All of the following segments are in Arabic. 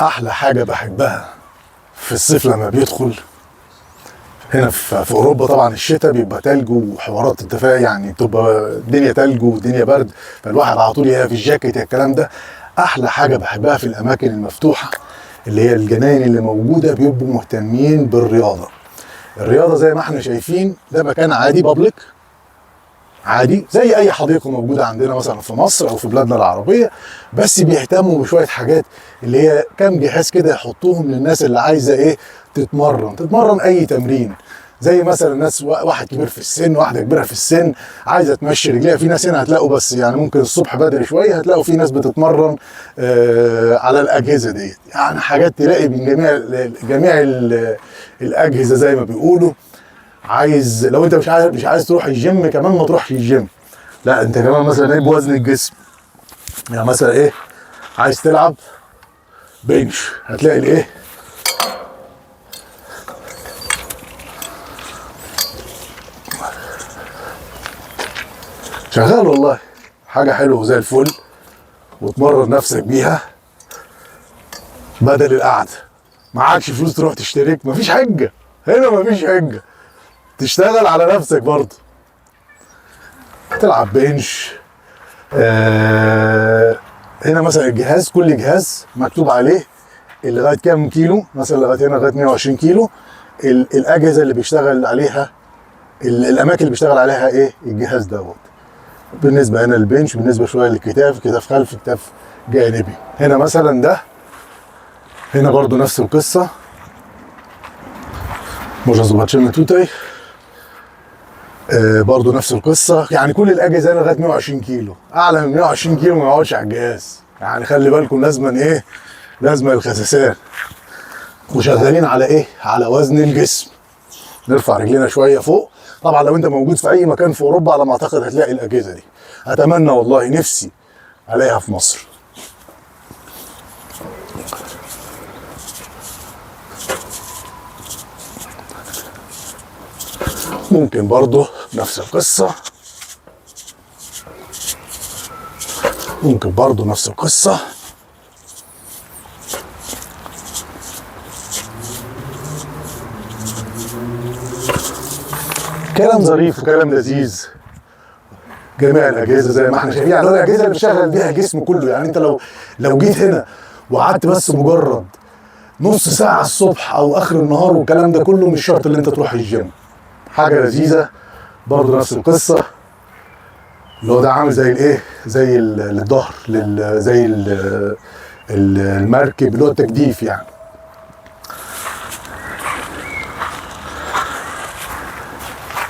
احلى حاجه بحبها في الصيف لما بيدخل هنا في اوروبا، طبعا الشتاء بيبقى تلج وحوارات، انت فاهم يعني، بتبقى الدنيا تلج والدنيا برد، فالواحد على طول يلاقي في الجاكيت الكلام ده. احلى حاجه بحبها في الاماكن المفتوحه اللي هي الجناين اللي موجوده، بيبقوا مهتمين بالرياضه. الرياضه زي ما احنا شايفين ده مكان عادي بابليك، عادي زي اي حديقه موجوده عندنا مثلا في مصر او في بلادنا العربيه، بس بيهتموا بشويه حاجات اللي هي كام جهاز كده يحطوهم للناس اللي عايزه ايه، تتمرن اي تمرين. زي مثلا ناس، واحد كبير في السن، واحده كبيره في السن عايزه تمشي رجليها. في ناس هنا هتلاقوا، بس يعني ممكن الصبح بدري شويه هتلاقوا في ناس بتتمرن على الاجهزه دي، يعني حاجات تلاقي من جميع الاجهزه زي ما بيقولوا. عايز لو انت مش عايز تروح الجيم كمان، ما تروحش الجيم، لا انت كمان مثلا ايه بوزن الجسم، يعني مثلا ايه عايز تلعب بنش، هتلاقي الايه شغال، والله حاجه حلوه زي الفل، وتمرن نفسك بيها بدل القعده. معكش فلوس تروح تشترك، مفيش حجه هنا، مفيش حجه، تشتغل على نفسك برضه، تلعب بنش. هنا مثلا الجهاز، كل جهاز مكتوب عليه لغايه كام كيلو، مثلا لغايه هنا لغايه 120 كيلو. الاجهزه اللي بيشتغل عليها، الاماكن اللي بيشتغل عليها ايه الجهاز دوت. بالنسبه هنا البنش، بالنسبه شويه للكتاف، كتاف خلفي، كتاف جانبي. هنا مثلا ده، هنا برضو نفس القصه، może zobaczymy tutaj. برضو نفس القصه، يعني كل الاجهزه هنا لغايه 120 كيلو، اعلى من 120 كيلو ما يقعدش على الجهاز، يعني خلي بالكم لازما ايه، لازما الخساسات. وشغالين على ايه، على وزن الجسم. نرفع رجلينا شويه فوق. طبعا لو انت موجود في اي مكان في اوروبا على ما اعتقد هتلاقي الاجهزه دي. اتمنى والله، نفسي الاقيها في مصر. ممكن برضو نفس القصه، ممكن برضو نفس القصه. كلام ظريف وكلام لذيذ. جميع الاجهزه زي ما احنا شايفين، يعني الاجهزه اللي بتشغل بيها الجسم كله. يعني انت لو جيت هنا وقعدت بس مجرد نص ساعه الصبح او اخر النهار والكلام ده كله، مش شرط ان انت تروح الجيم. حاجه لذيذه برضه. نفس القصه، اللي هو ده عامل زي الايه، زي الظهر، زي المركب، اللي هو التجديف يعني.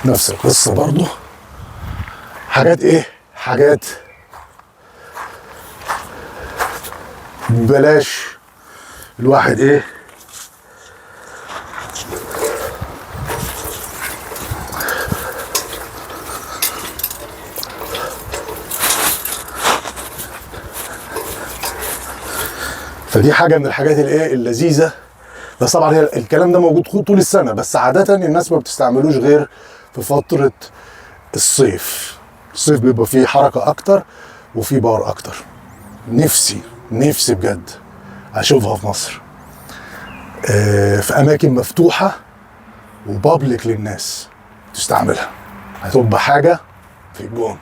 نفس القصه برضه. حاجات ايه، حاجات ببلاش الواحد ايه فدي حاجه من الحاجات الايه اللذيذه. بس طبعا هي الكلام ده موجود طول السنه، بس عاده الناس ما بتستعملوش غير في فتره الصيف. الصيف بيبقى فيه حركه اكتر وفيه بار اكتر. نفسي بجد اشوفها في مصر، في اماكن مفتوحه وبابليك للناس تستعملها، هتبقى حاجه في الجون.